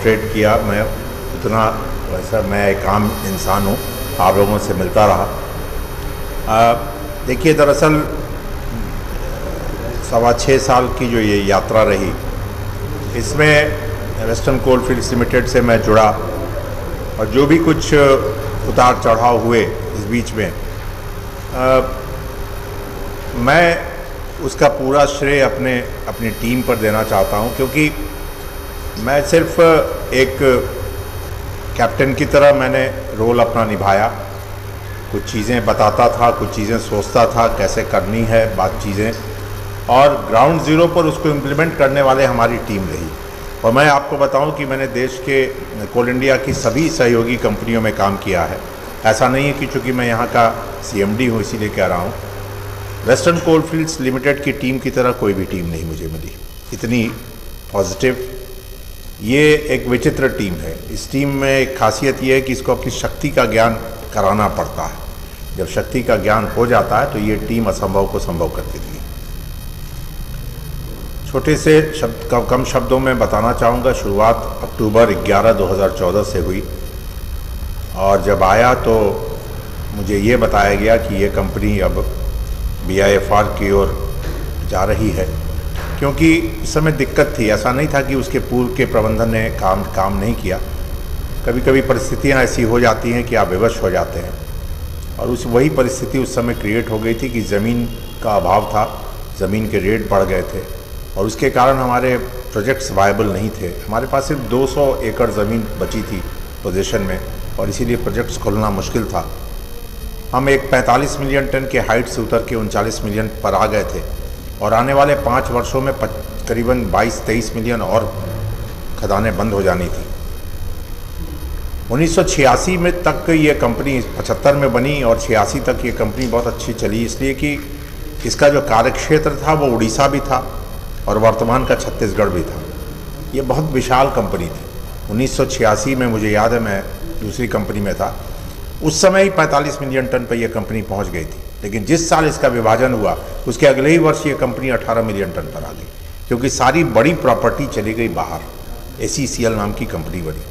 Trade किया। मैं उतना वैसा मैं एक आम इंसान हूँ, आप लोगों से मिलता रहा। देखिए, दरअसल 6.25 साल की जो ये यात्रा रही, इसमें वेस्टर्न कोलफील्ड्स लिमिटेड से मैं जुड़ा और जो भी कुछ उतार चढ़ाव हुए इस बीच में, मैं उसका पूरा श्रेय अपनी टीम पर देना चाहता हूं, क्योंकि मैं सिर्फ एक कैप्टन की तरह मैंने रोल अपना निभाया। कुछ चीज़ें बताता था, कुछ चीज़ें सोचता था कैसे करनी है बात चीज़ें, और ग्राउंड ज़ीरो पर उसको इम्प्लीमेंट करने वाले हमारी टीम रही। और मैं आपको बताऊं कि मैंने देश के कोल इंडिया की सभी सहयोगी कंपनियों में काम किया है। ऐसा नहीं है कि चूँकि मैं यहाँ का CMD हूँ इसीलिए कह रहा हूँ। वेस्टर्न कोलफील्ड्स लिमिटेड की टीम की तरह कोई भी टीम नहीं मुझे मिली, इतनी पॉजिटिव। ये एक विचित्र टीम है। इस टीम में एक खासियत ये है कि इसको अपनी शक्ति का ज्ञान कराना पड़ता है। जब शक्ति का ज्ञान हो जाता है तो ये टीम असंभव को संभव कर देती है। छोटे से कम शब्दों में बताना चाहूँगा, शुरुआत अक्टूबर 11, 2014 से हुई, और जब आया तो मुझे ये बताया गया कि ये कंपनी अब BIFR की ओर जा रही है, क्योंकि इस समय दिक्कत थी। ऐसा नहीं था कि उसके पूर्व के प्रबंधन ने काम नहीं किया। कभी कभी परिस्थितियाँ ऐसी हो जाती हैं कि आप विवश हो जाते हैं, और वही परिस्थिति उस समय क्रिएट हो गई थी कि ज़मीन का अभाव था, ज़मीन के रेट बढ़ गए थे, और उसके कारण हमारे प्रोजेक्ट्स वायबल नहीं थे। हमारे पास सिर्फ 200 एकड़ ज़मीन बची थी पोजीशन में, और इसीलिए प्रोजेक्ट्स खोलना मुश्किल था। हम एक 45 मिलियन टन के हाइट से उतर के 39 मिलियन पर आ गए थे, और आने वाले 5 वर्षों में करीबन 22-23 मिलियन और खदानें बंद हो जानी थी। 1986 में तक ये कंपनी 75 में बनी, और 86 तक ये कंपनी बहुत अच्छी चली, इसलिए कि इसका जो कार्यक्षेत्र था वो उड़ीसा भी था और वर्तमान का छत्तीसगढ़ भी था। ये बहुत विशाल कंपनी थी। 1986 में मुझे याद है, मैं दूसरी कंपनी में था, उस समय ही 45 मिलियन टन पर यह कंपनी पहुंच गई थी। लेकिन जिस साल इसका विभाजन हुआ उसके अगले ही वर्ष ये कंपनी 18 मिलियन टन पर आ गई, क्योंकि सारी बड़ी प्रॉपर्टी चली गई बाहर। ACCL नाम की कंपनी बनी,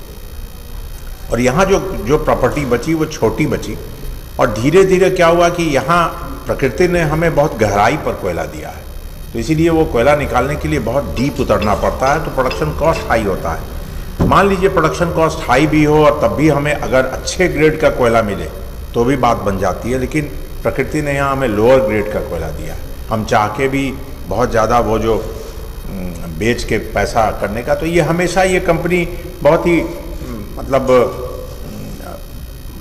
और यहाँ जो प्रॉपर्टी बची वो छोटी बची। और धीरे धीरे क्या हुआ कि यहाँ प्रकृति ने हमें बहुत गहराई पर कोयला दिया है, तो इसीलिए वो कोयला निकालने के लिए बहुत डीप उतरना पड़ता है, तो प्रोडक्शन कॉस्ट हाई होता है। मान लीजिए प्रोडक्शन कॉस्ट हाई भी हो और तब भी हमें अगर अच्छे ग्रेड का कोयला मिले तो भी बात बन जाती है, लेकिन प्रकृति ने यहाँ हमें लोअर ग्रेड का कोयला दिया। हम चाह के भी बहुत ज़्यादा वो जो बेच के पैसा करने का, तो ये हमेशा ये कंपनी बहुत ही मतलब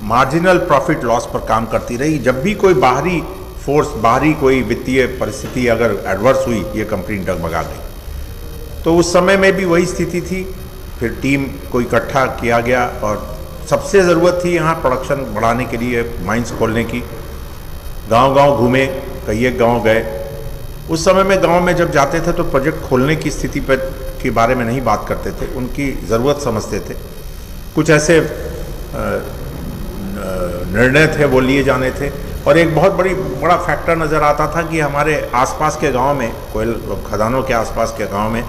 मार्जिनल प्रॉफिट लॉस पर काम करती रही। जब भी कोई बाहरी फोर्स, बाहरी कोई वित्तीय परिस्थिति अगर एडवर्स हुई, ये कंपनी डगमगा गई। तो उस समय में भी वही स्थिति थी। फिर टीम को इकट्ठा किया गया, और सबसे ज़रूरत थी यहाँ प्रोडक्शन बढ़ाने के लिए, माइंस खोलने की। गांव-गांव घूमे, कई एक गाँव गए। उस समय में गांव में जब जाते थे तो प्रोजेक्ट खोलने की स्थिति पर के बारे में नहीं बात करते थे, उनकी ज़रूरत समझते थे। कुछ ऐसे निर्णय थे वो लिए जाने थे, और एक बहुत बड़ा फैक्टर नज़र आता था कि हमारे आसपास के गांव में, कोयल खदानों के आसपास के गांव में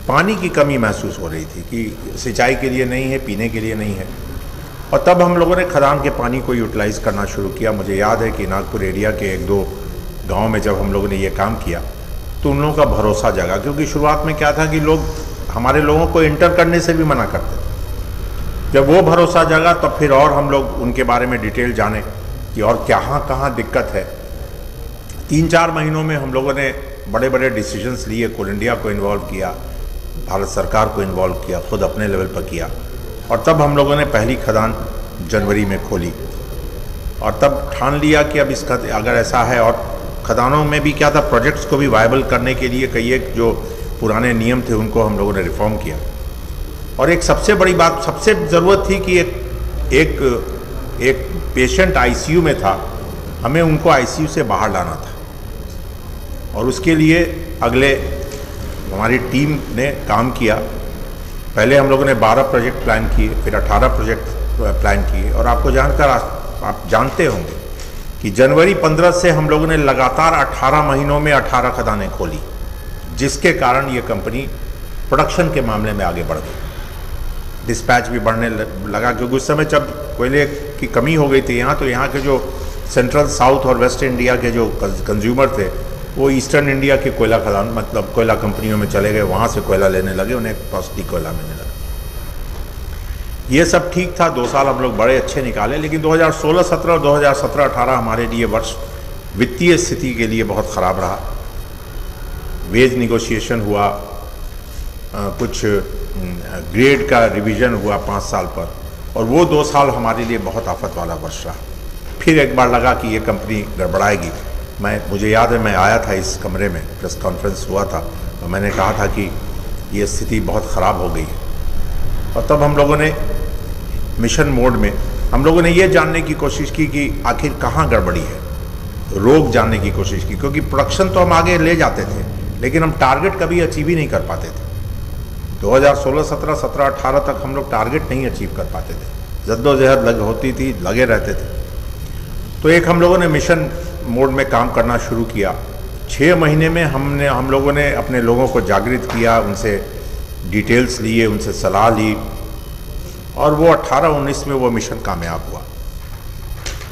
पानी की कमी महसूस हो रही थी, कि सिंचाई के लिए नहीं है, पीने के लिए नहीं है। और तब हम लोगों ने खदान के पानी को यूटिलाइज़ करना शुरू किया। मुझे याद है कि नागपुर एरिया के 1-2 गांव में जब हम लोगों ने ये काम किया तो उन लोगों का भरोसा जगा, क्योंकि शुरुआत में क्या था कि लोग हमारे लोगों को इंटर करने से भी मना करते थे। जब वो भरोसा जगा तब फिर और हम लोग उनके बारे में डिटेल जाने कि और कहाँ दिक्कत है। 3-4 महीनों में हम लोगों ने बड़े बड़े डिसीजंस लिए, कोल इंडिया को इन्वॉल्व किया, भारत सरकार को इन्वॉल्व किया, खुद अपने लेवल पर किया, और तब हम लोगों ने पहली खदान जनवरी में खोली। और तब ठान लिया कि अब इसका अगर ऐसा है, और खदानों में भी क्या था, प्रोजेक्ट्स को भी वायबल करने के लिए कई एक जो पुराने नियम थे उनको हम लोगों ने रिफॉर्म किया। और एक सबसे बड़ी बात, सबसे ज़रूरत थी कि एक पेशेंट ICU में था, हमें उनको ICU से बाहर लाना था, और उसके लिए अगले हमारी टीम ने काम किया। पहले हम लोगों ने 12 प्रोजेक्ट प्लान किए, फिर 18 प्रोजेक्ट प्लान किए, और आपको जानकर आप जानते होंगे कि जनवरी 15 से हम लोगों ने लगातार 18 महीनों में 18 खदानें खोली, जिसके कारण ये कंपनी प्रोडक्शन के मामले में आगे बढ़ गई। डिस्पैच भी बढ़ने लगा, क्योंकि उस समय जब कोयले की कमी हो गई थी यहाँ, तो यहाँ के जो सेंट्रल साउथ और वेस्ट इंडिया के जो कंज्यूमर थे वो ईस्टर्न इंडिया के कोयला खदान मतलब कोयला कंपनियों में चले गए, वहाँ से कोयला लेने लगे, उन्हें कॉस्टली कोयला मिलने लगा। ये सब ठीक था, 2 साल हम लोग बड़े अच्छे निकाले, लेकिन 2016-17 और 2017-18 हमारे लिए वर्ष वित्तीय स्थिति के लिए बहुत ख़राब रहा। वेज निगोशिएशन हुआ, कुछ ग्रेड का रिवीजन हुआ 5 साल पर, और वो 2 साल हमारे लिए बहुत आफत वाला वर्ष रहा। फिर एक बार लगा कि ये कंपनी गड़बड़ाएगी। मुझे याद है मैं आया था इस कमरे में, प्रेस कॉन्फ्रेंस हुआ था, और मैंने कहा था कि ये स्थिति बहुत ख़राब हो गई है। और तब हम लोगों ने मिशन मोड में हम लोगों ने ये जानने की कोशिश की कि आखिर कहाँ गड़बड़ी है, रोग जानने की कोशिश की, क्योंकि प्रोडक्शन तो हम आगे ले जाते थे लेकिन हम टारगेट कभी अचीव ही नहीं कर पाते थे। 2016-17, 17-18 तक हम लोग टारगेट नहीं अचीव कर पाते थे, जद्दोजहद होती थी, लगे रहते थे। तो एक हम लोगों ने मिशन मोड में काम करना शुरू किया। 6 महीने में हम लोगों ने अपने लोगों को जागृत किया, उनसे डिटेल्स लिए, उनसे सलाह ली, और वो 18-19 में वो मिशन कामयाब हुआ।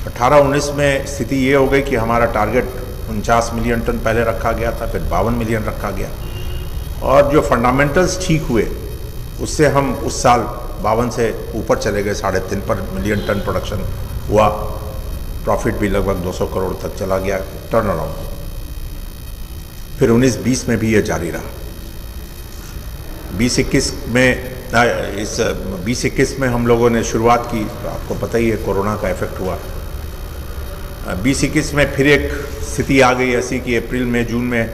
18-19 में स्थिति ये हो गई कि हमारा टारगेट 49 मिलियन टन पहले रखा गया था, फिर 52 मिलियन रखा गया, और जो फंडामेंटल्स ठीक हुए उससे हम उस साल 52 से ऊपर चले गए, 3.5 मिलियन टन प्रोडक्शन हुआ, प्रॉफिट भी लगभग 200 करोड़ तक चला गया, टर्न अराउंड। फिर 19-20 में भी ये जारी रहा। 20-21 में 20-21 में हम लोगों ने शुरुआत की, आपको पता ही है कोरोना का इफेक्ट हुआ। 20-21 में फिर एक स्थिति आ गई ऐसी कि अप्रैल में जून में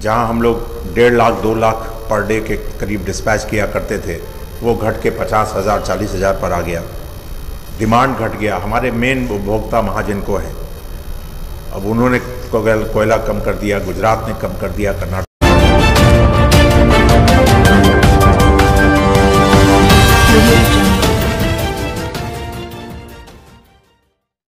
जहां हम लोग 1.5 लाख 2 लाख पर डे के करीब डिस्पैच किया करते थे, वो घट के 50,000 40,000 पर आ गया। डिमांड घट गया। हमारे मेन उपभोक्ता महाजन को है, अब उन्होंने कोयला कम कर दिया, गुजरात ने कम कर दिया, कर्नाटक